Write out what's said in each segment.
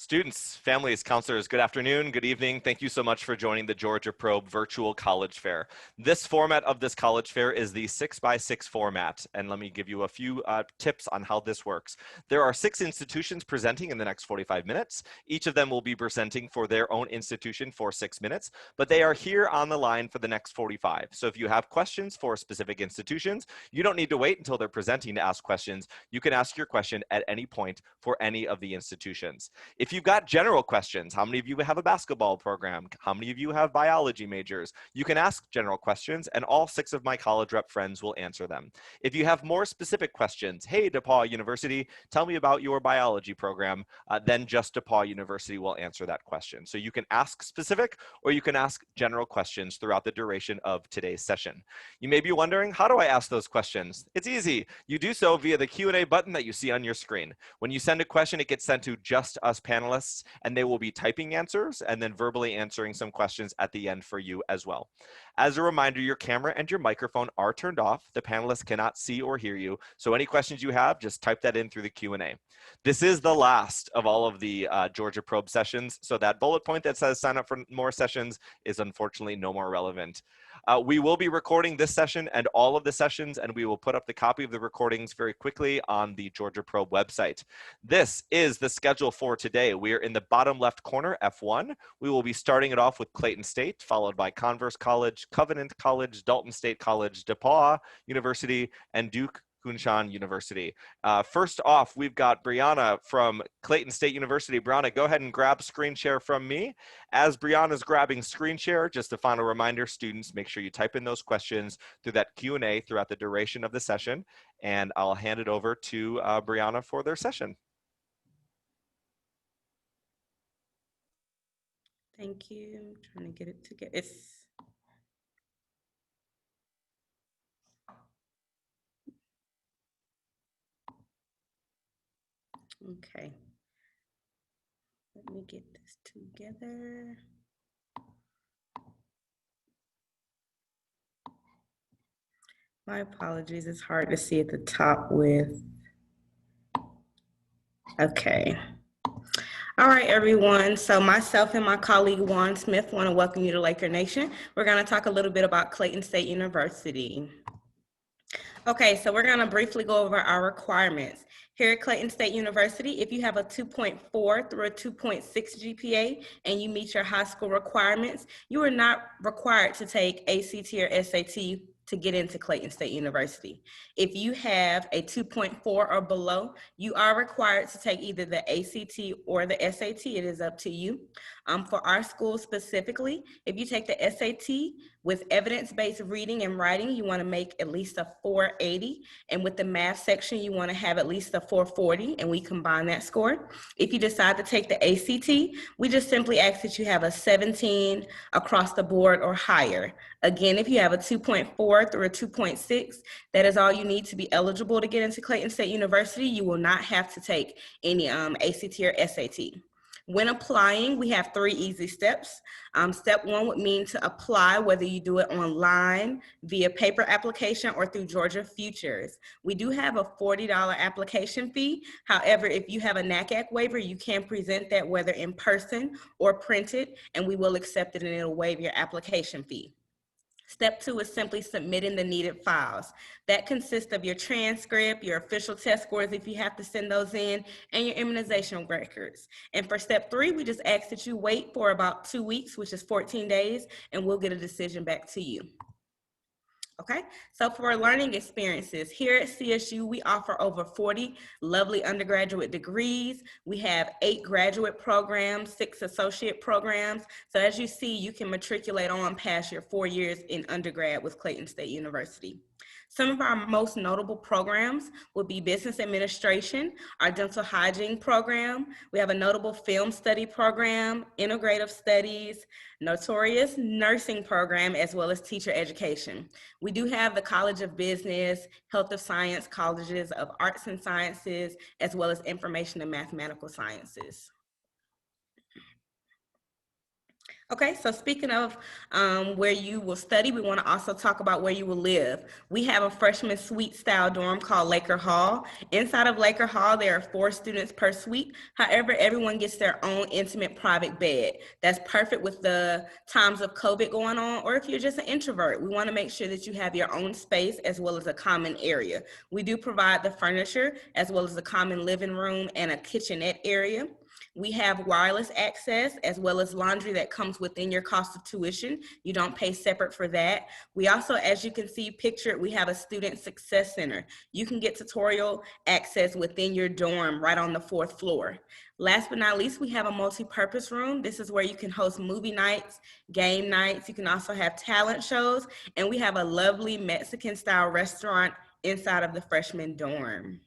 Students, families, counselors, good afternoon, good evening. Thank you so much for joining the Georgia Probe Virtual College Fair. This format of this college fair is the 6x6 format, and let me give you a few tips on how this works. There are 6 institutions presenting in the next 45 minutes. Each of them will be presenting for their own institution for 6 minutes, but they are here on the line for the next 45. So if you have questions for specific institutions, you don't need to wait until they're presenting to ask questions. You can ask your question at any point for any of the institutions. If you've got general questions, how many of you have a basketball program? How many of you have biology majors? You can ask general questions and all 6 of my college rep friends will answer them. If you have more specific questions, hey, DePauw University, tell me about your biology program, then just DePauw University will answer that question. So you can ask specific or you can ask general questions throughout the duration of today's session. You may be wondering, how do I ask those questions? It's easy. You do so via the Q&A button that you see on your screen. When you send a question, it gets sent to just us panelists, and they will be typing answers and then verbally answering some questions at the end for you as well. As a reminder, your camera and your microphone are turned off. The panelists cannot see or hear you. So any questions you have, just type that in through the Q&A. This is the last of all of the Georgia Probe sessions. So that bullet point that says sign up for more sessions is unfortunately no more relevant. We will be recording this session and all of the sessions, and we will put up the copy of the recordings very quickly on the Georgia Probe website. This is the schedule for today. We are in the bottom left corner, F1. We will be starting it off with Clayton State, followed by Converse College, Covenant College, Dalton State College, DePauw University, and Duke Kunshan University. First off, we've got Brianna from Clayton State University. Brianna, go ahead and grab screen share from me. As Brianna's grabbing screen share, just a final reminder, students, make sure you type in those questions through that Q&A throughout the duration of the session, and I'll hand it over to Brianna for their session. Thank you. I'm trying to get it together. Okay. Let me get this together. My apologies. It's hard to see at the top with. Okay. All right, everyone. So myself and my colleague Juan Smith want to welcome you to Laker Nation. We're going to talk a little bit about Clayton State University. Okay, so we're going to briefly go over our requirements. Here at Clayton State University, if you have a 2.4 through a 2.6 GPA and you meet your high school requirements, you are not required to take ACT or SAT to get into Clayton State University. If you have a 2.4 or below, you are required to take either the ACT or the SAT. It is up to you. For our school specifically, if you take the SAT with evidence-based reading and writing, you want to make at least a 480. And with the math section, you want to have at least a 440, and we combine that score. If you decide to take the ACT, we just simply ask that you have a 17 across the board or higher. Again, if you have a 2.4 through a 2.6, that is all you need to be eligible to get into Clayton State University. You will not have to take any ACT or SAT. When applying, we have 3 easy steps. Step 1 would mean to apply, whether you do it online, via paper application, or through Georgia Futures. We do have a $40 application fee. However, if you have a NACAC waiver, you can present that whether in person or printed, and we will accept it and it'll waive your application fee. Step 2 is simply submitting the needed files. That consists of your transcript, your official test scores if you have to send those in, and your immunization records. And for step 3, we just ask that you wait for about 2 weeks, which is 14 days, and we'll get a decision back to you. Okay, so for learning experiences, here at CSU, we offer over 40 lovely undergraduate degrees. We have 8 graduate programs, 6 associate programs. So as you see, you can matriculate on past your 4 years in undergrad with Clayton State University. Some of our most notable programs would be business administration, our dental hygiene program. We have a notable film study program, integrative studies, notorious nursing program, as well as teacher education. We do have the College of Business, Health of Science, colleges of arts and sciences, as well as information and mathematical sciences. Okay, so speaking of where you will study, we want to also talk about where you will live. We have a freshman suite style dorm called Laker Hall. Inside of Laker Hall, there are 4 students per suite. However, everyone gets their own intimate private bed. That's perfect with the times of COVID going on, or if you're just an introvert, we want to make sure that you have your own space as well as a common area. We do provide the furniture as well as a common living room and a kitchenette area. We have wireless access as well as laundry that comes within your cost of tuition. You don't pay separate for that. We also, as you can see pictured, we have a student success center. You can get tutorial access within your dorm right on the 4th floor. Last but not least, we have a multi-purpose room. This is where you can host movie nights, game nights. You can also have talent shows, and we have a lovely Mexican style restaurant inside of the freshman dorm.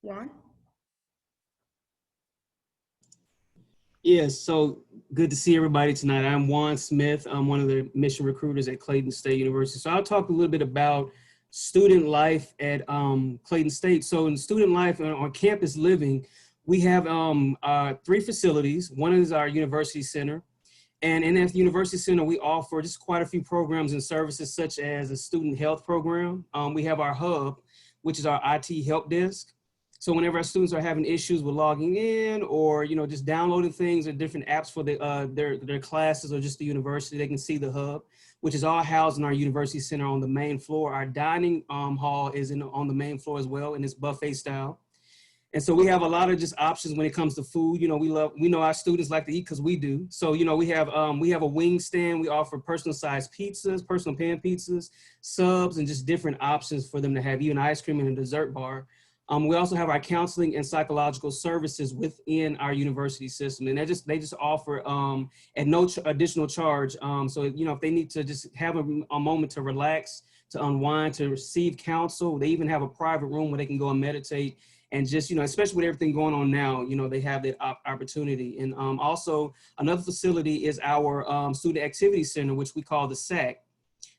Juan? Yes, so good to see everybody tonight. I'm Juan Smith. I'm one of the mission recruiters at Clayton State University. So I'll talk a little bit about student life at Clayton State. So in student life on campus living, we have 3 facilities. One is our university center. And in that university center, we offer just quite a few programs and services, such as a student health program. We have our hub, which is our IT help desk. So whenever our students are having issues with logging in or, just downloading things or different apps for their classes or just the university, they can see the hub, which is all housed in our university center on the main floor. Our dining hall is on the main floor as well, and it's buffet style. And so we have a lot of just options when it comes to food. We know our students like to eat because we do. So, we have a wing stand. We offer personal sized pizzas, personal pan pizzas, subs, and just different options for them to have, even ice cream and a dessert bar. We also have our counseling and psychological services within our university system, and they just offer at no additional charge. So if they need to just have a moment to relax, to unwind, to receive counsel, they even have a private room where they can go and meditate. And just, especially with everything going on now, they have that opportunity. And also another facility is our student activity center, which we call the SAC.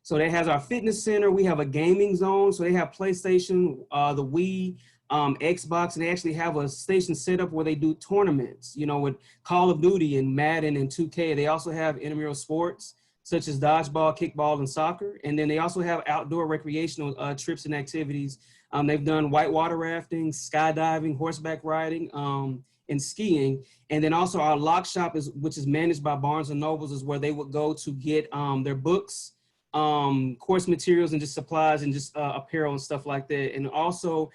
So that has our fitness center. We have a gaming zone. So they have PlayStation, the Wii, Xbox, and they actually have a station set up where they do tournaments, with Call of Duty and Madden and 2K. They also have intramural sports such as dodgeball, kickball, and soccer. And then they also have outdoor recreational trips and activities. They've done whitewater rafting, skydiving, horseback riding, and skiing. And then also our lock shop, which is managed by Barnes & Nobles, is where they would go to get their books, course materials, and just supplies and just apparel and stuff like that. And also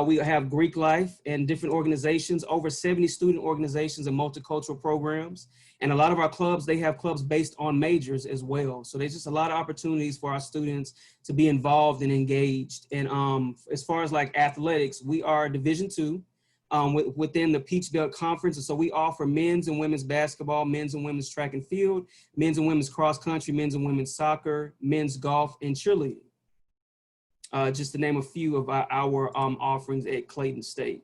we have Greek Life and different organizations, over 70 student organizations and multicultural programs. And a lot of our clubs, they have clubs based on majors as well. So there's just a lot of opportunities for our students to be involved and engaged. And as far as like athletics, we are Division II within the Peach Belt Conference. And so we offer men's and women's basketball, men's and women's track and field, men's and women's cross country, men's and women's soccer, men's golf, and cheerleading. Just to name a few of our offerings at Clayton State.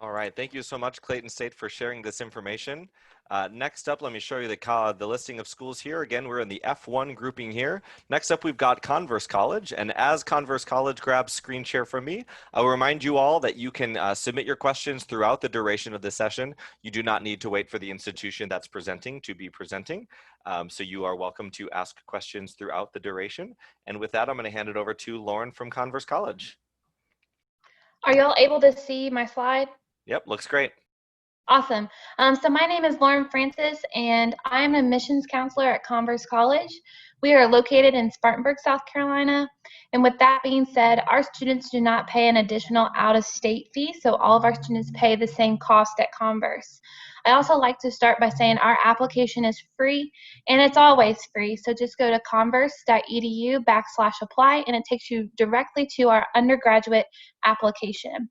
All right, thank you so much, Clayton State, for sharing this information. Next up, let me show you the listing of schools here. Again, we're in the F1 grouping here. Next up, we've got Converse College. And as Converse College grabs screen share from me, I'll remind you all that you can submit your questions throughout the duration of the session. You do not need to wait for the institution that's presenting to be presenting. So you are welcome to ask questions throughout the duration. And with that, I'm going to hand it over to Lauren from Converse College. Are y'all able to see my slide? Yep, looks great. Awesome. So my name is Lauren Francis, and I am a admissions counselor at Converse College. We are located in Spartanburg, South Carolina. And with that being said, our students do not pay an additional out-of-state fee, so all of our students pay the same cost at Converse. I also like to start by saying our application is free, and it's always free. So just go to converse.edu/apply, and it takes you directly to our undergraduate application.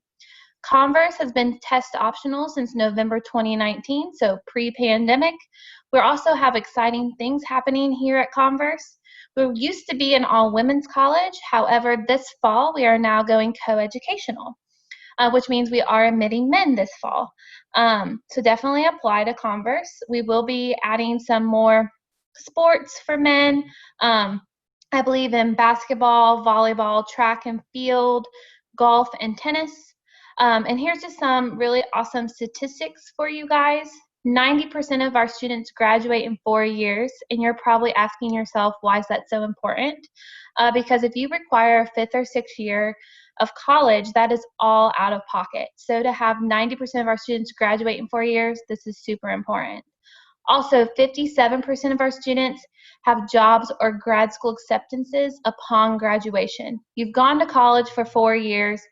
Converse has been test optional since November 2019, so pre-pandemic. We also have exciting things happening here at Converse. We used to be an all-women's college. However, this fall, we are now going co-educational, which means we are admitting men this fall. So definitely apply to Converse. We will be adding some more sports for men. I believe in basketball, volleyball, track and field, golf, and tennis. And here's just some really awesome statistics for you guys. 90% of our students graduate in 4 years, and you're probably asking yourself, why is that so important? Because if you require a 5th or 6th year of college, that is all out of pocket. So to have 90% of our students graduate in 4 years, this is super important. Also, 57% of our students have jobs or grad school acceptances upon graduation. You've gone to college for 4 years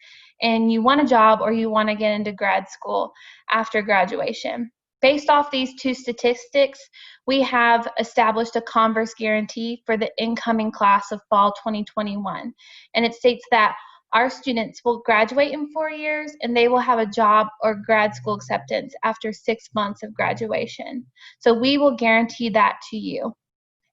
and you want a job or you want to get into grad school after graduation. Based off these two statistics, we have established a Converse guarantee for the incoming class of fall 2021. And it states that our students will graduate in 4 years and they will have a job or grad school acceptance after 6 months of graduation. So we will guarantee that to you.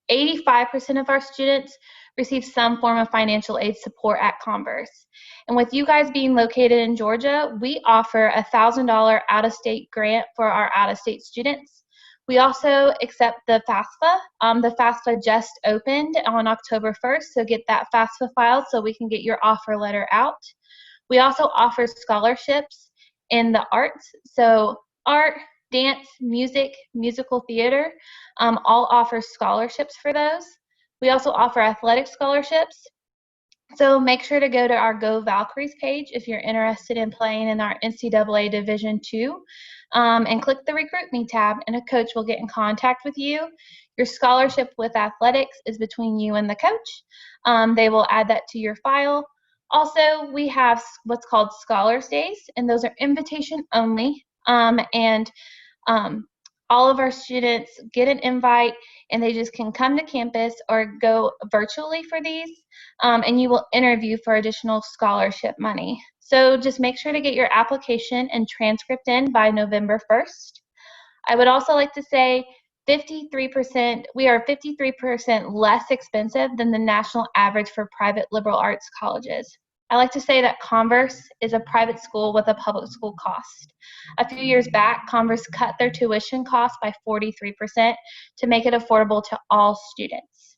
85% of our students receive some form of financial aid support at Converse. And with you guys being located in Georgia, we offer a $1,000 out-of-state grant for our out-of-state students. We also accept the FAFSA. The FAFSA just opened on October 1st, so get that FAFSA filed so we can get your offer letter out. We also offer scholarships in the arts, so art, dance, music, musical theater, all offer scholarships for those. We also offer athletic scholarships. So make sure to go to our Go Valkyries page if you're interested in playing in our NCAA Division II, and click the Recruit Me tab, and a coach will get in contact with you. Your scholarship with athletics is between you and the coach. They will add that to your file. Also, we have what's called Scholars Days, and those are invitation only. All of our students get an invite and they just can come to campus or go virtually for these, and you will interview for additional scholarship money. So just make sure to get your application and transcript in by November 1st. I would also like to say we are 53% less expensive than the national average for private liberal arts colleges. I like to say that Converse is a private school with a public school cost. A few years back, Converse cut their tuition cost by 43% to make it affordable to all students.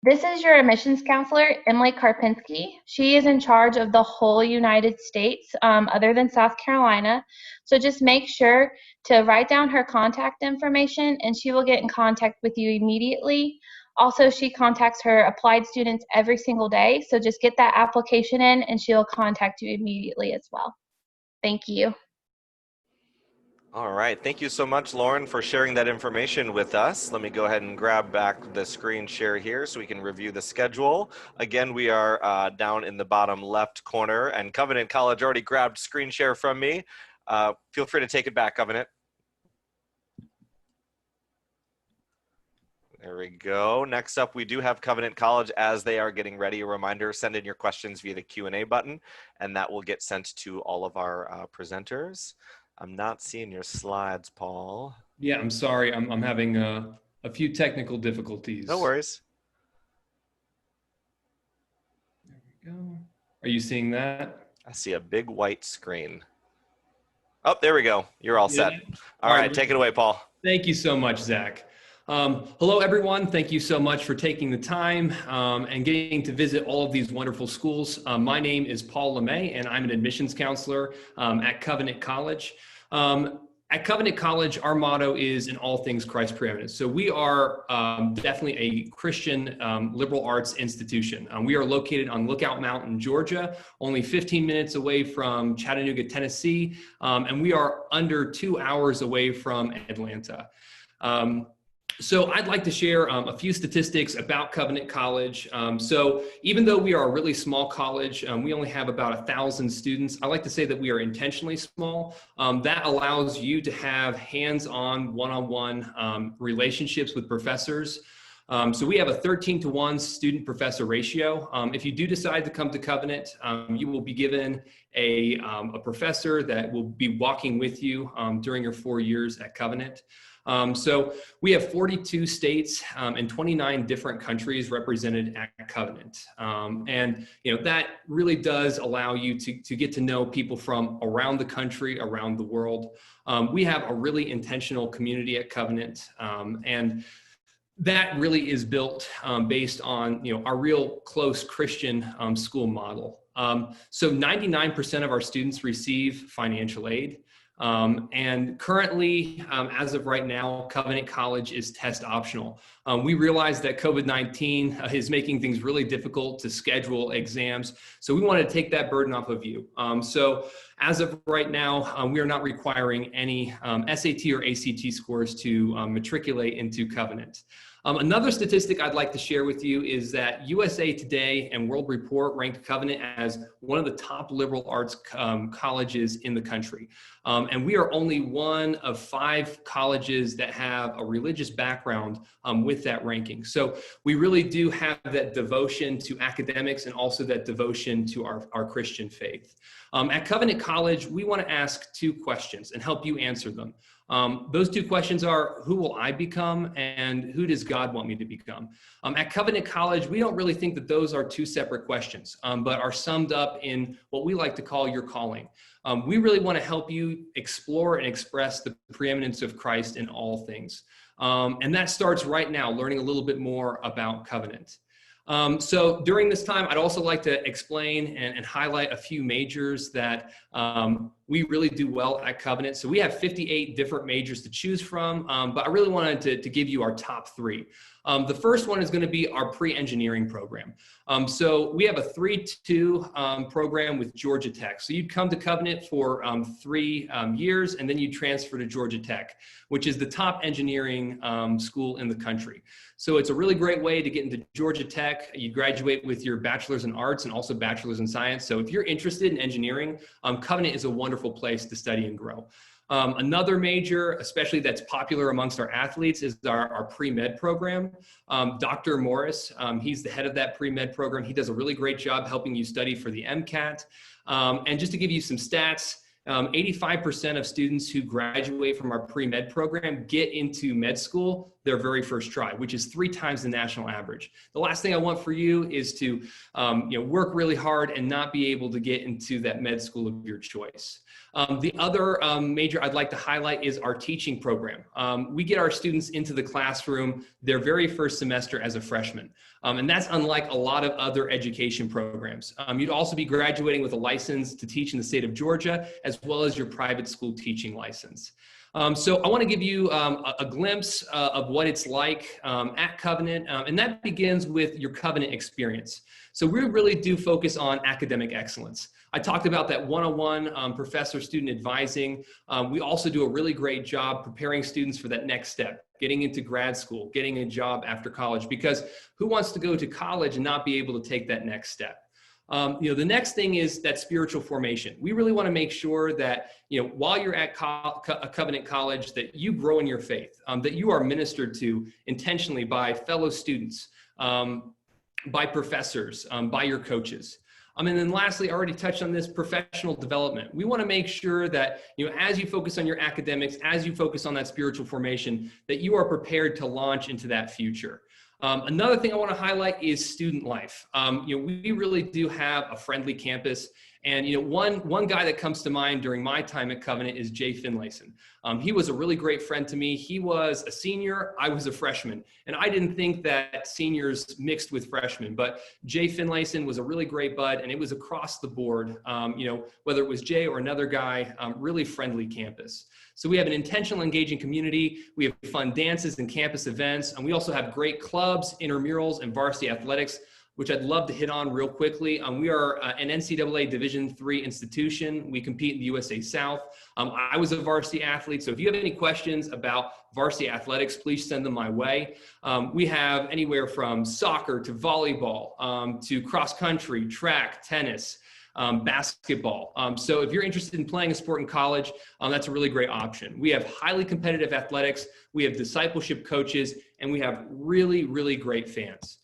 This is your admissions counselor, Emily Karpinski. She is in charge of the whole United States, other than South Carolina. So just make sure to write down her contact information and she will get in contact with you immediately. Also, she contacts her applied students every single day. So just get that application in and she'll contact you immediately as well. Thank you. All right, thank you so much, Lauren, for sharing that information with us. Let me go ahead and grab back the screen share here so we can review the schedule. Again, we are down in the bottom left corner, and Covenant College already grabbed screen share from me. Feel free to take it back, Covenant. There we go. Next up, we do have Covenant College. As they are getting ready, a reminder, send in your questions via the Q&A button, and that will get sent to all of our presenters. I'm not seeing your slides, Paul. Yeah, I'm sorry. I'm having a few technical difficulties. No worries. There we go. Are you seeing that? I see a big white screen. Oh, there we go. You're all set. All right, take it away, Paul. Thank you so much, Zach. Hello, everyone. Thank you so much for taking the time and getting to visit all of these wonderful schools. My name is Paul LeMay, and I'm an admissions counselor at Covenant College. At Covenant College, our motto is in all things Christ preeminent. So we are definitely a Christian liberal arts institution. We are located on Lookout Mountain, Georgia, only 15 minutes away from Chattanooga, Tennessee, and we are under 2 hours away from Atlanta. So I'd like to share a few statistics about Covenant College. So even though we are a really small college, we only have about 1,000 students. I like to say that we are intentionally small. That allows you to have hands-on, one-on-one relationships with professors. So we have a 13-to-1 student-professor ratio. If you do decide to come to Covenant, you will be given a professor that will be walking with you during your 4 years at Covenant. So we have 42 states and 29 different countries represented at Covenant. And that really does allow you to get to know people from around the country, around the world. We have a really intentional community at Covenant, and that really is built based on our real close Christian school model. So 99% of our students receive financial aid. And currently, as of right now, Covenant College is test optional. We realize that COVID-19 is making things really difficult to schedule exams. So we want to take that burden off of you. So as of right now, we are not requiring any SAT or ACT scores to matriculate into Covenant. Another statistic I'd like to share with you is that USA Today and World Report ranked Covenant as one of the top liberal arts colleges in the country. And we are only one of 5 colleges that have a religious background with that ranking. So we really do have that devotion to academics and also that devotion to our Christian faith. At Covenant College, we want to ask 2 questions and help you answer them. Those 2 questions are, who will I become and who does God want me to become? At Covenant College, we don't really think that those are 2 separate questions, but are summed up in what we like to call your calling. We really want to help you explore and express the preeminence of Christ in all things. And that starts right now, learning a little bit more about Covenant. So during this time, I'd also like to explain and highlight a few majors that we really do well at Covenant. So we have 58 different majors to choose from, but I really wanted to give you our top 3. The first one is going to be our pre-engineering program. So we have a 3-2 program with Georgia Tech. So you'd come to Covenant for 3 years, and then you transfer to Georgia Tech, which is the top engineering school in the country. So it's a really great way to get into Georgia Tech. You graduate with your bachelor's in arts and also bachelor's in science. So if you're interested in engineering, Covenant is a wonderful place to study and grow. Another major, especially that's popular amongst our athletes, is our pre-med program. Dr. Morris, he's the head of that pre-med program. He does a really great job helping you study for the MCAT. And just to give you some stats, 85% of students who graduate from our pre-med program get into med school their very first try, which is 3 times the national average. The last thing I want for you is to work really hard and not be able to get into that med school of your choice. The other major I'd like to highlight is our teaching program. We get our students into the classroom their very first semester as a freshman. And that's unlike a lot of other education programs. You'd also be graduating with a license to teach in the state of Georgia, as well as your private school teaching license. So I want to give you a glimpse of what it's like at Covenant, and that begins with your Covenant experience. So we really do focus on academic excellence. I talked about that one-on-one professor-student advising. We also do a really great job preparing students for that next step, getting into grad school, getting a job after college, because who wants to go to college and not be able to take that next step? The next thing is that spiritual formation. We really want to make sure that, while you're at Covenant College, that you grow in your faith, that you are ministered to intentionally by fellow students, by professors, by your coaches. And then lastly, I already touched on this, professional development. We want to make sure that, as you focus on your academics, as you focus on that spiritual formation, that you are prepared to launch into that future. Another thing I want to highlight is student life. We really do have a friendly campus. And one guy that comes to mind during my time at Covenant is Jay Finlayson. He was a really great friend to me. He was a senior, I was a freshman. And I didn't think that seniors mixed with freshmen, but Jay Finlayson was a really great bud, and it was across the board, whether it was Jay or another guy, really friendly campus. So we have an intentional, engaging community. We have fun dances and campus events. And we also have great clubs, intramurals, and varsity athletics, which I'd love to hit on real quickly. We are an NCAA Division III institution. We compete in the USA South. I was a varsity athlete, so if you have any questions about varsity athletics, please send them my way. We have anywhere from soccer to volleyball to cross country, track, tennis, basketball. So if you're interested in playing a sport in college, that's a really great option. We have highly competitive athletics, we have discipleship coaches, and we have really, really great fans.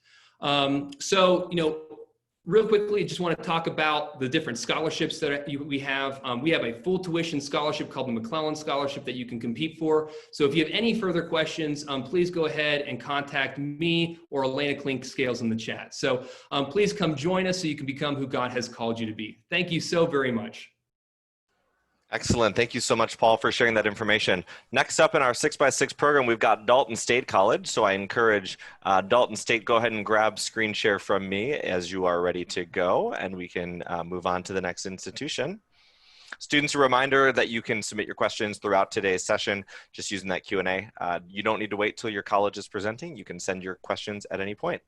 Real quickly, just want to talk about the different scholarships that we have. We have a full tuition scholarship called the McClellan Scholarship that you can compete for. So if you have any further questions, please go ahead and contact me or Elena Klink-Scales in the chat. So please come join us so you can become who God has called you to be. Thank you so very much. Excellent. Thank you so much, Paul, for sharing that information. Next up in our 6x6 program, we've got Dalton State College. So I encourage Dalton State, go ahead and grab screen share from me as you are ready to go, and we can move on to the next institution. Students, a reminder that you can submit your questions throughout today's session just using that Q&A. You don't need to wait till your college is presenting. You can send your questions at any point.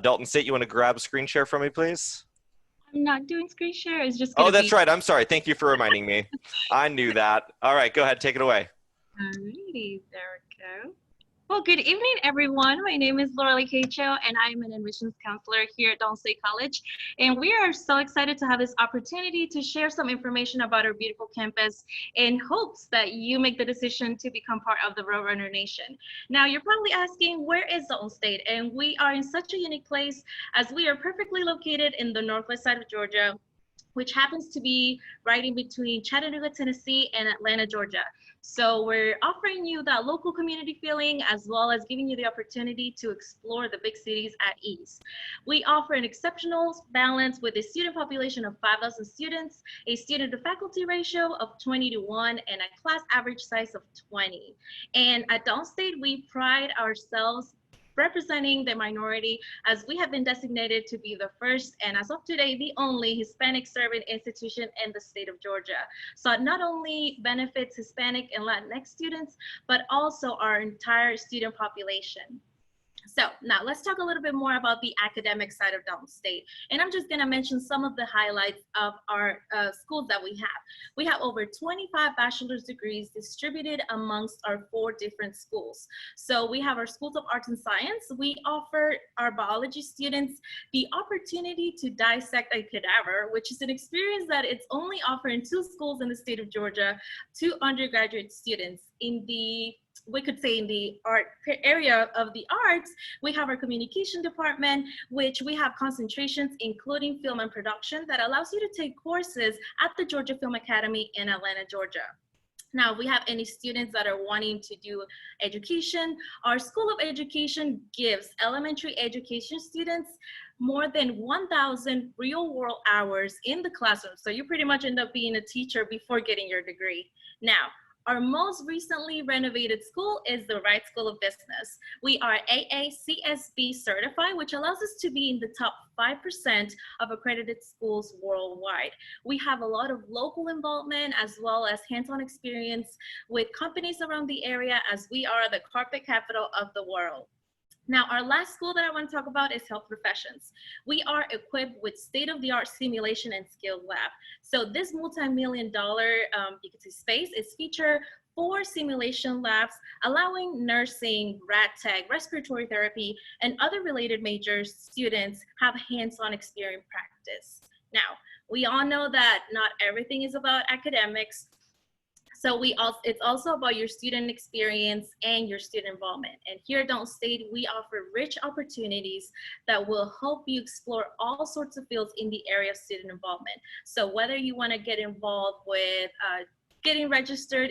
Dalton State, you want to grab screen share from me, please? I'm not doing screen share. It's just Oh, that's right. I'm sorry. Thank you for reminding me. I knew that. All right, go ahead. Take it away. Alrighty, there we go. Well, good evening, everyone. My name is Lorelei Cacho, and I'm an admissions counselor here at Dalton State College. And we are so excited to have this opportunity to share some information about our beautiful campus in hopes that you make the decision to become part of the Roadrunner Nation. Now, you're probably asking, where is Dalton State? And we are in such a unique place as we are perfectly located in the northwest side of Georgia, which happens to be right in between Chattanooga, Tennessee, and Atlanta, Georgia. So we're offering you that local community feeling, as well as giving you the opportunity to explore the big cities at ease. We offer an exceptional balance with a student population of 5,000 students, a student to faculty ratio of 20:1, and a class average size of 20. And at Dalton State, we pride ourselves representing the minority, as we have been designated to be the first, and as of today, the only Hispanic serving institution in the state of Georgia. So it not only benefits Hispanic and Latinx students, but also our entire student population. So now let's talk a little bit more about the academic side of Dalton State. And I'm just gonna mention some of the highlights of our schools that we have. We have over 25 bachelor's degrees distributed amongst our 4 different schools. So we have our schools of arts and science. We offer our biology students the opportunity to dissect a cadaver, which is an experience that it's only offered in 2 schools in the state of Georgia to undergraduate students. In the we could say in the art area of the arts, we have our communication department, which we have concentrations including film and production that allows you to take courses at the Georgia Film Academy in Atlanta, Georgia. Now, if we have any students that are wanting to do education, our School of Education gives elementary education students more than 1,000 real-world hours in the classroom. So you pretty much end up being a teacher before getting your degree. Now, our most recently renovated school is the Wright School of Business. We are AACSB certified, which allows us to be in the top 5% of accredited schools worldwide. We have a lot of local involvement as well as hands-on experience with companies around the area, as we are the carpet capital of the world. Now, our last school that I want to talk about is Health Professions. We are equipped with state-of-the-art simulation and skills lab. So this multi-million-dollar you could say space is featured 4 simulation labs, allowing nursing, rad tech, respiratory therapy, and other related majors students have hands-on experience practice. Now, we all know that not everything is about academics. So it's also about your student experience and your student involvement. And here at Dalton State, we offer rich opportunities that will help you explore all sorts of fields in the area of student involvement. So whether you want to get involved with getting registered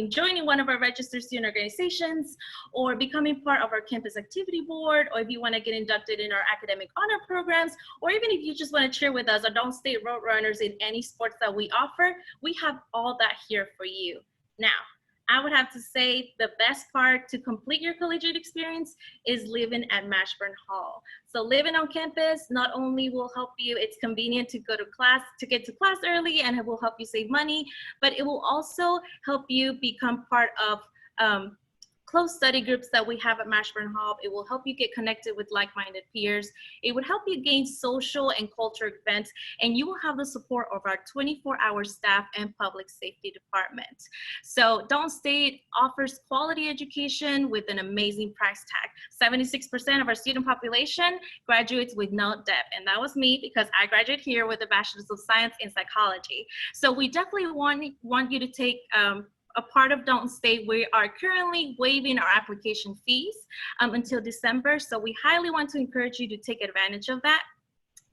joining one of our registered student organizations, or becoming part of our campus activity board, or if you want to get inducted in our academic honor programs, or even if you just want to cheer with us, our Dalton State Roadrunners in any sports that we offer, we have all that here for you. Now, I would have to say the best part to complete your collegiate experience is living at Mashburn Hall. So living on campus not only will help you, it's convenient to go to class, to get to class early, and it will help you save money, but it will also help you become part of close study groups that we have at Mashburn Hall. It will help you get connected with like-minded peers. It would help you gain social and cultural events, and you will have the support of our 24-hour staff and public safety department. So Dalton State offers quality education with an amazing price tag. 76% of our student population graduates with no debt, and that was me because I graduated here with a Bachelor's of Science in Psychology. So we definitely want you to take a part of Dalton State. We are currently waiving our application fees until December, so we highly want to encourage you to take advantage of that.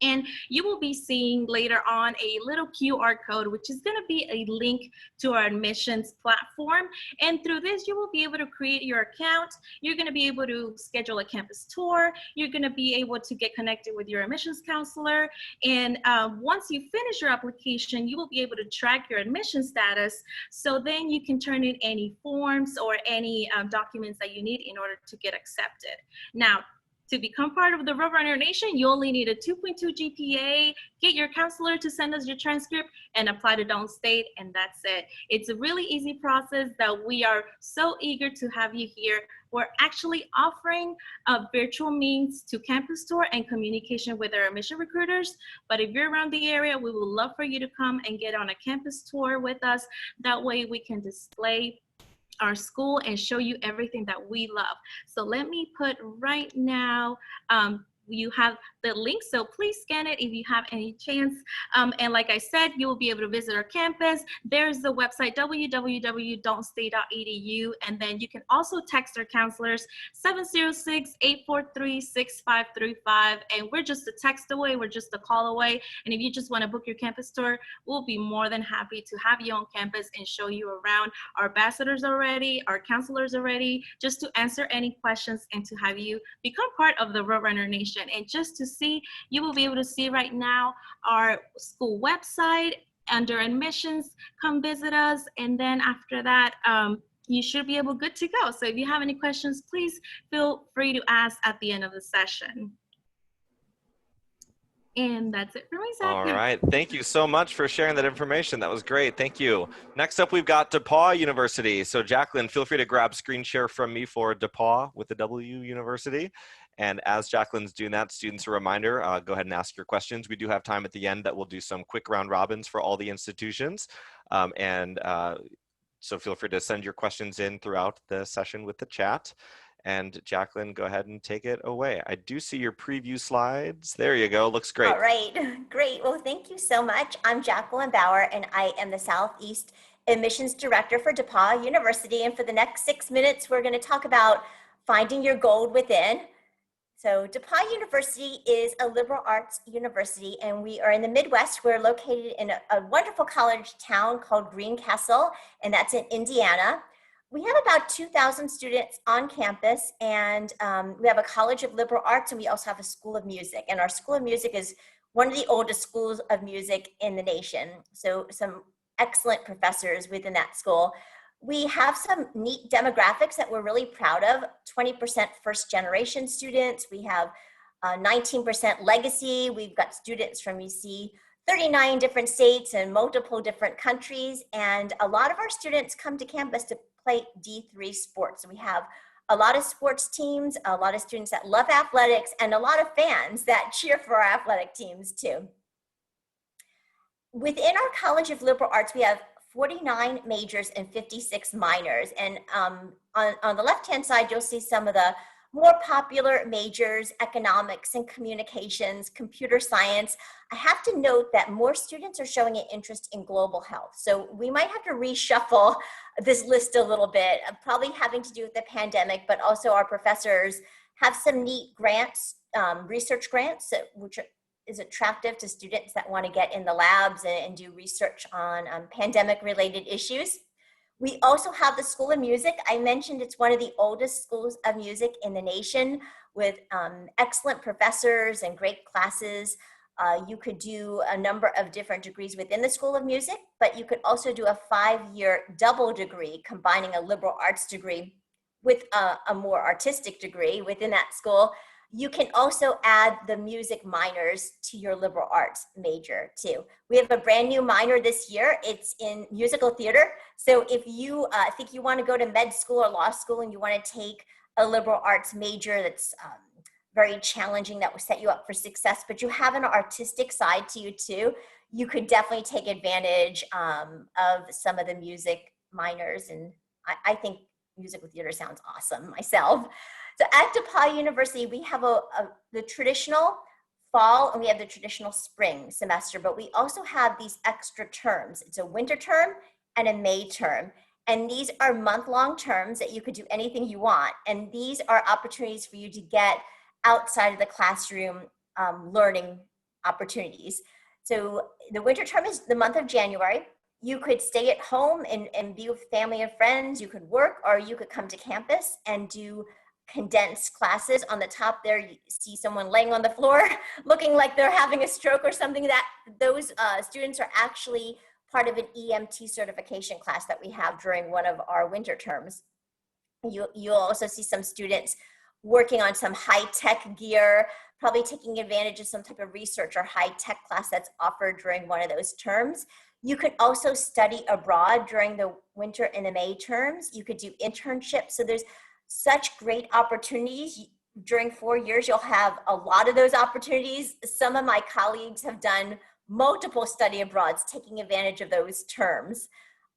And you will be seeing later on a little QR code, which is going to be a link to our admissions platform. And through this, you will be able to create your account. You're going to be able to schedule a campus tour. You're going to be able to get connected with your admissions counselor. And once you finish your application, you will be able to track your admission status. So then you can turn in any forms or any documents that you need in order to get accepted. Now, to become part of the Roadrunner Nation, you only need a 2.2 GPA, get your counselor to send us your transcript, and apply to Dalton State, and that's it. It's a really easy process that we are so eager to have you here. We're actually offering a virtual means to campus tour and communication with our admission recruiters. But if you're around the area, we would love for you to come and get on a campus tour with us. That way we can display our school and show you everything that we love. So let me put right now, you have the link, so please scan it if you have any chance. And like I said, you will be able to visit our campus. There's the website, www.daltonstate.edu, and then you can also text our counselors, 706-843-6535, and we're just a text away, we're just a call away. And if you just want to book your campus tour, we'll be more than happy to have you on campus and show you around. Our ambassadors are ready, our counselors are ready, just to answer any questions and to have you become part of the Roadrunner Nation. And just to see, you will be able to see right now our school website under admissions. Come visit us, and then after that, you should be able good to go. So if you have any questions, please feel free to ask at the end of the session. And that's it for me, Zach. All right. Thank you so much for sharing that information. That was great. Thank you. Next up, we've got DePauw University. So Jacqueline, feel free to grab screen share from me for DePauw with the W University. And as Jacqueline's doing that, students, a reminder, go ahead and ask your questions. We do have time at the end that we'll do some quick round robins for all the institutions. So feel free to send your questions in throughout the session with the chat. And Jacqueline, go ahead and take it away. I do see your preview slides. There you go. Looks great. All right. Great. Well, thank you so much. I'm Jacqueline Bauer, and I am the Southeast Admissions Director for DePauw University. And for the next 6 minutes, we're going to talk about finding your gold within. So DePauw University is a liberal arts university, and we are in the Midwest. We're located in a wonderful college town called Greencastle, and that's in Indiana. We have about 2,000 students on campus, and we have a College of Liberal Arts, and we also have a School of Music. And our School of Music is one of the oldest schools of music in the nation. So some excellent professors within that school. We have some neat demographics that we're really proud of. 20% first generation students. We have 19% legacy. We've got students from, you see, 39 different states and multiple different countries. And a lot of our students come to campus to play D3 sports. We have a lot of sports teams, a lot of students that love athletics, and a lot of fans that cheer for our athletic teams too. Within our College of Liberal Arts, we have 49 majors and 56 minors. And on the left-hand side, you'll see some of the more popular majors: economics and communications, computer science. I have to note that more students are showing an interest in global health. So we might have to reshuffle this list a little bit, probably having to do with the pandemic, but also our professors have some neat grants, research grants, which is attractive to students that want to get in the labs and do research on pandemic-related issues. We also have the School of Music. I mentioned it's one of the oldest schools of music in the nation, with excellent professors and great classes. You could do a number of different degrees within the School of Music, but you could also do a 5-year double degree, combining a liberal arts degree with a more artistic degree within that school. You can also add the music minors to your liberal arts major too. We have a brand new minor this year. It's in musical theater. So if you think you want to go to med school or law school and you want to take a liberal arts major that's very challenging, that will set you up for success, but you have an artistic side to you too, you could definitely take advantage of some of the music minors. And I think musical theater sounds awesome myself. So at DePauw University, we have the traditional fall and we have the traditional spring semester, but we also have these extra terms. It's a winter term and a May term. And these are month-long terms that you could do anything you want. And these are opportunities for you to get outside of the classroom learning opportunities. So the winter term is the month of January. You could stay at home and be with family and friends. You could work, or you could come to campus and do condensed classes. On the top there, you see someone laying on the floor looking like they're having a stroke or something. That those students are actually part of an EMT certification class that we have during one of our winter terms. You'll also see some students working on some high-tech gear, probably taking advantage of some type of research or high-tech class that's offered during one of those terms. You could also study abroad during the winter and the May terms. You could do internships. So there's such great opportunities. During 4 years, you'll have a lot of those opportunities. Some of my colleagues have done multiple study abroads, taking advantage of those terms.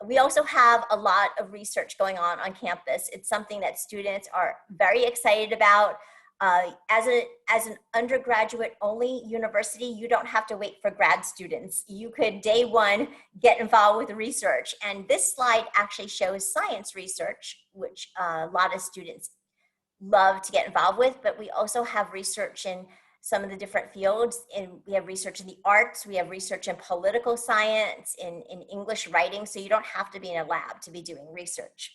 We also have a lot of research going on campus. It's something that students are very excited about. As an undergraduate only university, you don't have to wait for grad students. You could day one get involved with research. And this slide actually shows science research, which a lot of students love to get involved with, but we also have research in some of the different fields. And we have research in the arts, we have research in political science, in English writing, so you don't have to be in a lab to be doing research.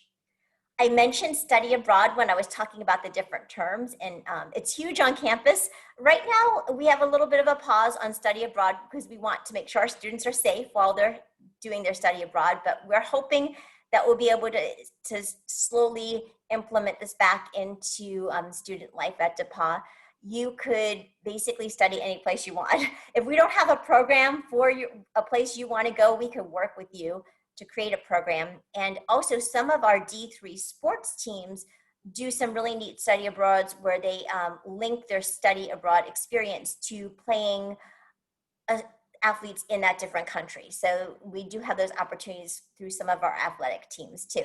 I mentioned study abroad when I was talking about the different terms, and it's huge on campus. Right now, we have a little bit of a pause on study abroad because we want to make sure our students are safe while they're doing their study abroad, but we're hoping that we'll be able to slowly implement this back into student life at DePauw. You could basically study any place you want. If we don't have a program for a place you want to go, we could work with you to create a program. And also some of our D3 sports teams do some really neat study abroads where they link their study abroad experience to playing athletes in that different country. So we do have those opportunities through some of our athletic teams too.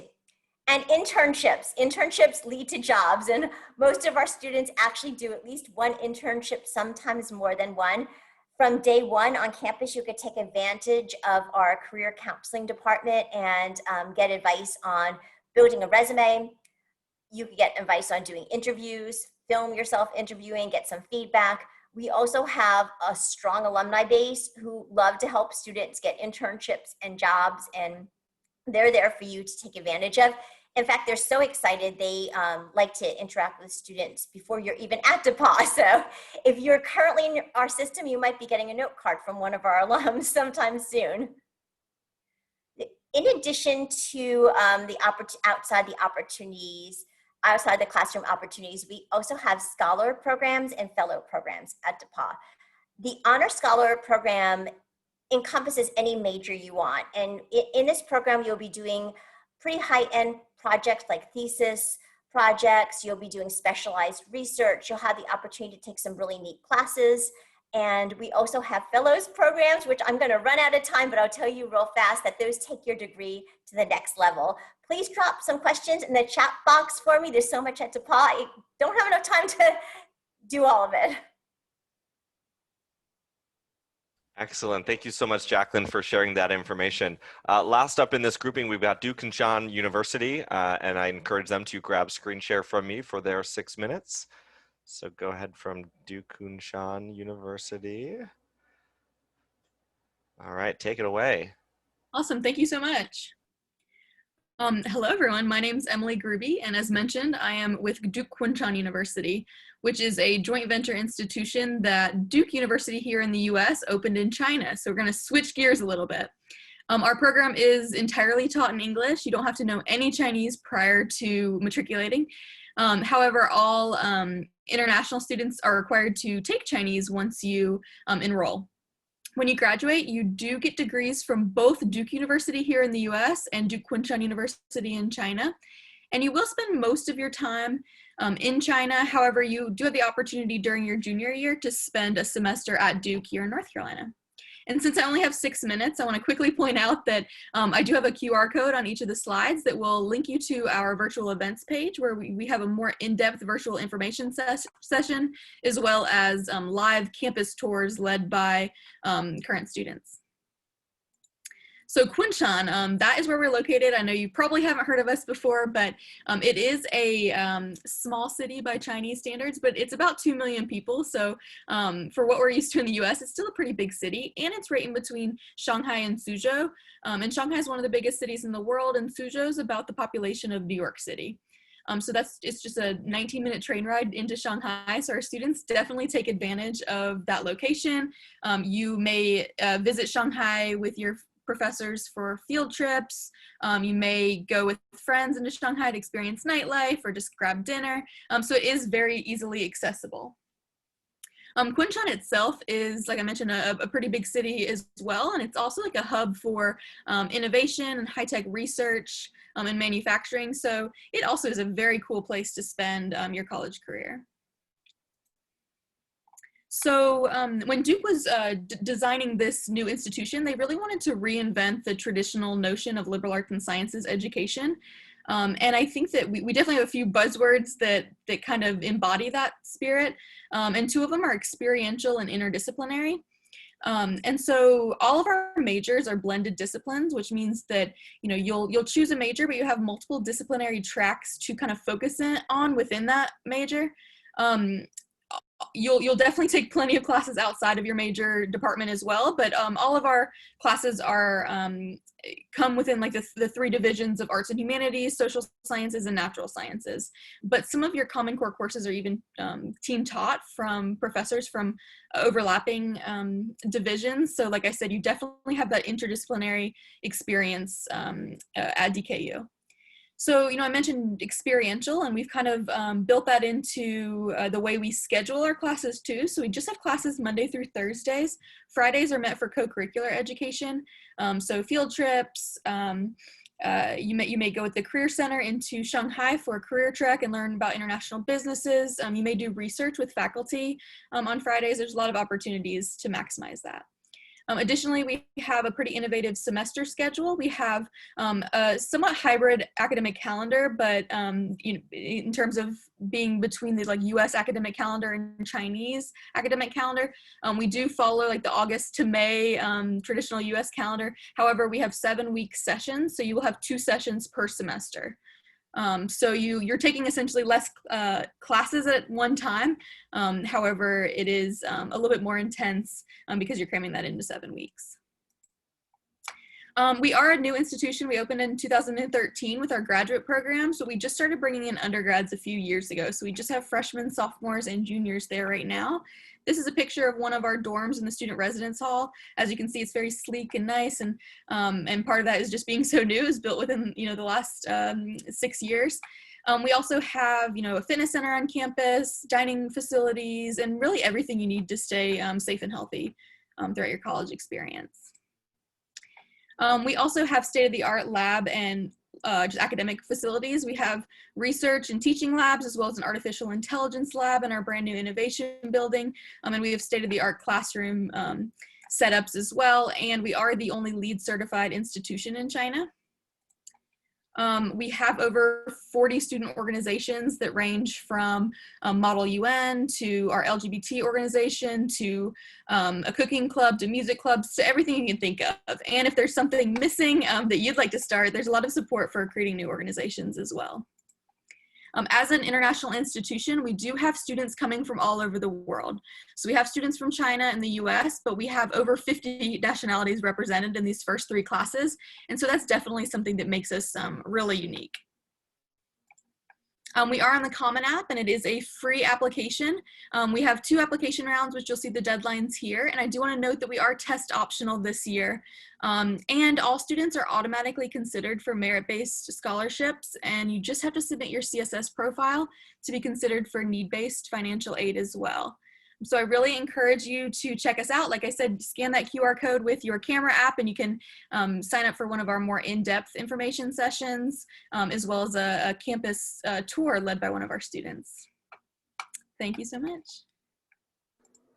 And internships lead to jobs, and most of our students actually do at least one internship, sometimes more than one. From day one on campus, you could take advantage of our career counseling department and get advice on building a resume. You could get advice on doing interviews, film yourself interviewing, get some feedback. We also have a strong alumni base who love to help students get internships and jobs, and they're there for you to take advantage of. In fact, they're so excited, they like to interact with students before you're even at DePauw. So if you're currently in our system, you might be getting a note card from one of our alums sometime soon. In addition to outside the classroom opportunities, we also have scholar programs and fellow programs at DePauw. The Honor Scholar program encompasses any major you want. And in this program, you'll be doing pretty high-end projects like thesis projects. You'll be doing specialized research. You'll have the opportunity to take some really neat classes. And we also have fellows programs, which I'm going to run out of time, but I'll tell you real fast that those take your degree to the next level. Please drop some questions in the chat box for me. There's so much at DePauw. I don't have enough time to do all of it. Excellent. Thank you so much, Jacqueline, for sharing that information. Last up in this grouping, we've got Kunshan University, and I encourage them to grab screen share from me for their 6 minutes. So go ahead from Kunshan University. All right, take it away. Awesome. Thank you so much. Hello, everyone. My name is Emily Gruby, and as mentioned, I am with Kunshan University, which is a joint venture institution that Duke University here in the US opened in China. So we're going to switch gears a little bit. Our program is entirely taught in English. You don't have to know any Chinese prior to matriculating. However, all international students are required to take Chinese once you enroll. When you graduate, you do get degrees from both Duke University here in the US and Duke Kunshan University in China. And you will spend most of your time in China. However, you do have the opportunity during your junior year to spend a semester at Duke here in North Carolina. And since I only have 6 minutes, I want to quickly point out that I do have a QR code on each of the slides that will link you to our virtual events page, where we have a more in-depth virtual information session, as well as live campus tours led by current students. So Kunshan, that is where we're located. I know you probably haven't heard of us before, but it is a small city by Chinese standards, but it's about 2 million people. So for what we're used to in the US, it's still a pretty big city, and it's right in between Shanghai and Suzhou. And Shanghai is one of the biggest cities in the world, and Suzhou is about the population of New York City. So it's just a 19-minute train ride into Shanghai. So our students definitely take advantage of that location. You may visit Shanghai with your professors for field trips. You may go with friends into Shanghai to experience nightlife or just grab dinner. So it is very easily accessible. Kunshan itself is, like I mentioned, a pretty big city as well, and it's also like a hub for innovation and high-tech research and manufacturing. So it also is a very cool place to spend your college career. So when Duke was designing this new institution, they really wanted to reinvent the traditional notion of liberal arts and sciences education. And I think that we definitely have a few buzzwords that kind of embody that spirit. And two of them are experiential and interdisciplinary. And so all of our majors are blended disciplines, which means that, you know, you'll choose a major, but you have multiple disciplinary tracks to kind of focus on within that major. You'll definitely take plenty of classes outside of your major department as well, but all of our classes are come within like the three divisions of arts and humanities, social sciences, and natural sciences. But some of your Common Core courses are even team taught from professors from overlapping divisions. So like I said, you definitely have that interdisciplinary experience at DKU. So, you know, I mentioned experiential, and we've kind of built that into the way we schedule our classes too. So we just have classes Monday through Thursdays. Fridays are meant for co-curricular education. So field trips, you may go with the Career Center into Shanghai for a career trek and learn about international businesses. You may do research with faculty on Fridays. There's a lot of opportunities to maximize that. Additionally, we have a pretty innovative semester schedule. We have a somewhat hybrid academic calendar, but you know, in terms of being between the like U.S. academic calendar and Chinese academic calendar, we do follow like the August to May traditional U.S. calendar. However, we have 7-week sessions, so you will have 2 sessions per semester. So you're taking essentially less classes at one time. However, it is a little bit more intense because you're cramming that into 7 weeks. We are a new institution. We opened in 2013 with our graduate program. So we just started bringing in undergrads a few years ago. So we just have freshmen, sophomores, and juniors there right now. This is a picture of one of our dorms in the student residence hall. As you can see, it's very sleek and nice, and part of that is just being so new. It's built within, you know, the last 6 years. We also have, you know, a fitness center on campus, dining facilities, and really everything you need to stay safe and healthy throughout your college experience. We also have state-of-the-art lab and just academic facilities. We have research and teaching labs, as well as an artificial intelligence lab in our brand new innovation building. And we have state-of-the-art classroom setups as well. And we are the only LEED certified institution in China. We have over 40 student organizations that range from Model UN to our LGBT organization to a cooking club to music clubs to everything you can think of. And if there's something missing that you'd like to start, there's a lot of support for creating new organizations as well. As an international institution, we do have students coming from all over the world. So we have students from China and the US, but we have over 50 nationalities represented in these first 3 classes. And so that's definitely something that makes us really unique. We are on the Common App, and it is a free application. We have 2 application rounds, which you'll see the deadlines here. And I do want to note that we are test optional this year. And all students are automatically considered for merit-based scholarships, and you just have to submit your CSS profile to be considered for need-based financial aid as well. So I really encourage you to check us out. Like I said, scan that QR code with your camera app, and you can sign up for one of our more in-depth information sessions, as well as a campus tour led by one of our students. Thank you so much.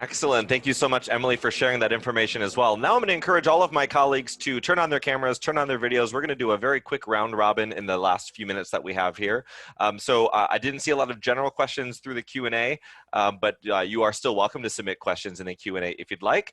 Excellent. Thank you so much, Emily, for sharing that information as well. Now I'm going to encourage all of my colleagues to turn on their cameras, turn on their videos. We're going to do a very quick round robin in the last few minutes that we have here. I didn't see a lot of general questions through the Q&A, but you are still welcome to submit questions in the Q&A if you'd like.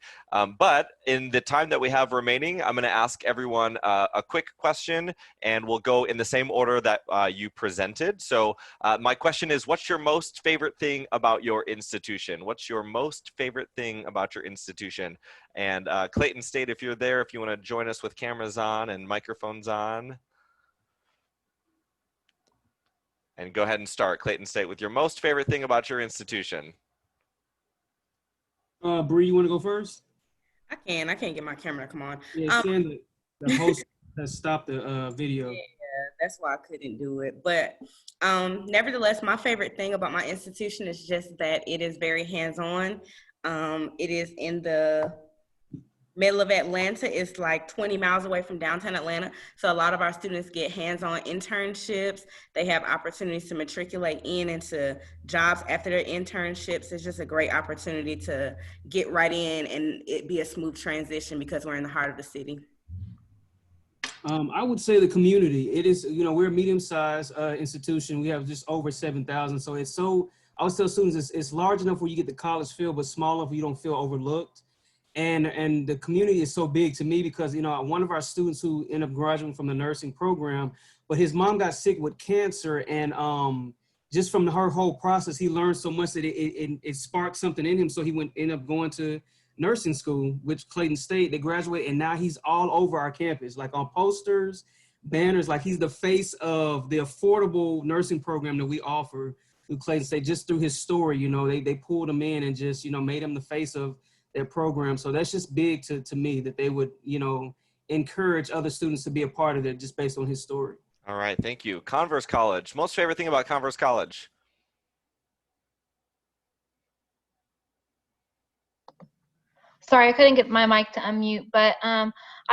But in the time that we have remaining, I'm going to ask everyone a quick question, and we'll go in the same order that you presented. So my question is, what's your most favorite thing about your institution? What's your most favorite thing about your institution? And Clayton State, if you're there, if you want to join us with cameras on and microphones on. And go ahead and start, Clayton State, with your most favorite thing about your institution. Bree, you want to go first? I can't get my camera to come on. Yeah, saying the host has stopped the video. Yeah, that's why I couldn't do it. But nevertheless, my favorite thing about my institution is just that it is very hands-on. It is in the middle of Atlanta. It's like 20 miles away from downtown Atlanta. So a lot of our students get hands-on internships. They have opportunities to matriculate into jobs after their internships. It's just a great opportunity to get right in and it be a smooth transition because we're in the heart of the city. I would say the community. It is, we're a medium-sized institution. We have just over 7,000. So it's I would tell students it's large enough where you get the college feel, but small enough where you don't feel overlooked. And the community is so big to me because, one of our students who ended up graduating from the nursing program, but his mom got sick with cancer. And just from her whole process, he learned so much that it sparked something in him. So he ended up going to nursing school, which Clayton State, they graduated. And now he's all over our campus, like on posters, banners, like he's the face of the affordable nursing program that we offer through Clayton State, just through his story. They pulled him in and just, made him the face of their program. So that's just big to me that they would, encourage other students to be a part of it just based on his story. All right, thank you. Converse College, most favorite thing about Converse College? Sorry, I couldn't get my mic to unmute, but I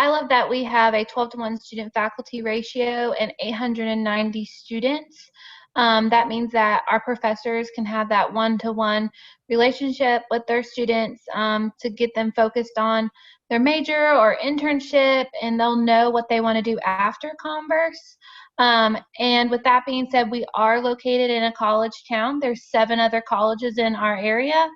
love that we have a 12-to-1 student faculty ratio and 890 students. That means that our professors can have that one-to-one relationship with their students to get them focused on their major or internship, and they'll know what they want to do after Converse. And with that being said, we are located in a college town. There's 7 other colleges in our area.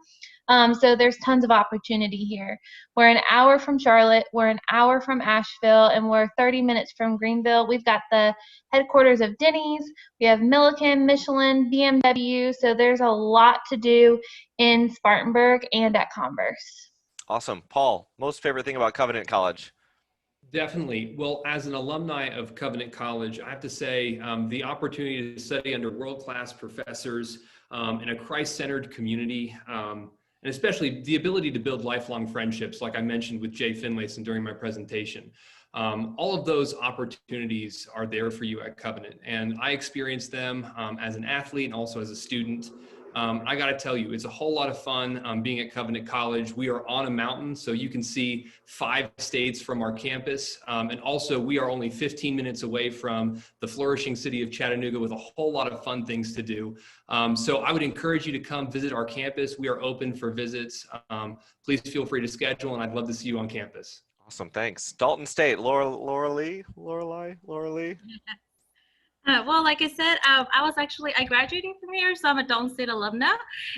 So there's tons of opportunity here. We're an hour from Charlotte, we're an hour from Asheville, and we're 30 minutes from Greenville. We've got the headquarters of Denny's, we have Milliken, Michelin, BMW, so there's a lot to do in Spartanburg and at Converse. Awesome. Paul, most favorite thing about Covenant College? Definitely. Well, as an alumni of Covenant College, I have to say the opportunity to study under world-class professors in a Christ-centered community, and especially the ability to build lifelong friendships, like I mentioned with Jay Finlayson during my presentation. All of those opportunities are there for you at Covenant, and I experienced them as an athlete and also as a student. I got to tell you, it's a whole lot of fun being at Covenant College. We are on a mountain, so you can see 5 states from our campus. And also, we are only 15 minutes away from the flourishing city of Chattanooga with a whole lot of fun things to do. So I would encourage you to come visit our campus. We are open for visits. Please feel free to schedule, and I'd love to see you on campus. Awesome, thanks. Dalton State, Laura Lee? Well, like I said, I graduated from here, so I'm a Dalton State alumna.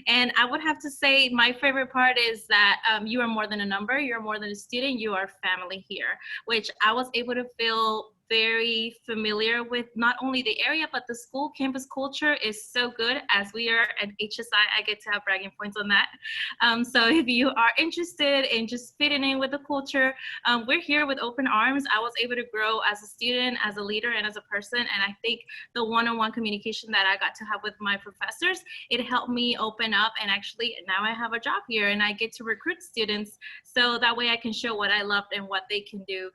And I would have to say my favorite part is that you are more than a number, you're more than a student, you are family here, which I was able to feel very familiar with not only the area, but the school campus culture is so good. As we are at HSI, I get to have bragging points on that. So if you are interested in just fitting in with the culture, we're here with open arms. I was able to grow as a student, as a leader, and as a person. And I think the one-on-one communication that I got to have with my professors, it helped me open up. And actually now I have a job here and I get to recruit students. So that way I can show what I loved and what they can do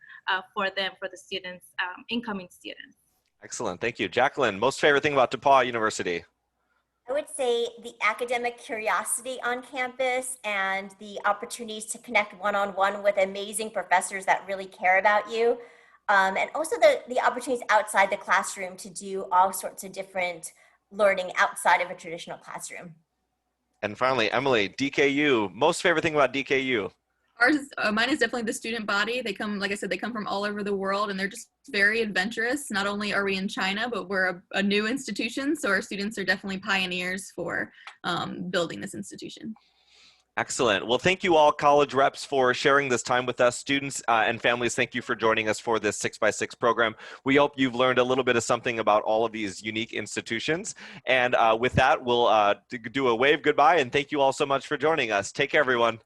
for them, for the students, incoming students. Excellent, thank you. Jacqueline, most favorite thing about DePauw University? I would say the academic curiosity on campus and the opportunities to connect one-on-one with amazing professors that really care about you. And also the opportunities outside the classroom to do all sorts of different learning outside of a traditional classroom. And finally, Emily, DKU, most favorite thing about DKU? Mine is definitely the student body. They come, like I said, they come from all over the world, and they're just very adventurous. Not only are we in China, but we're a new institution, so our students are definitely pioneers for building this institution. Excellent. Well, thank you all college reps for sharing this time with us. Students and families, thank you for joining us for this 6x6 program. We hope you've learned a little bit of something about all of these unique institutions. And with that, we'll do a wave goodbye, and thank you all so much for joining us. Take care, everyone.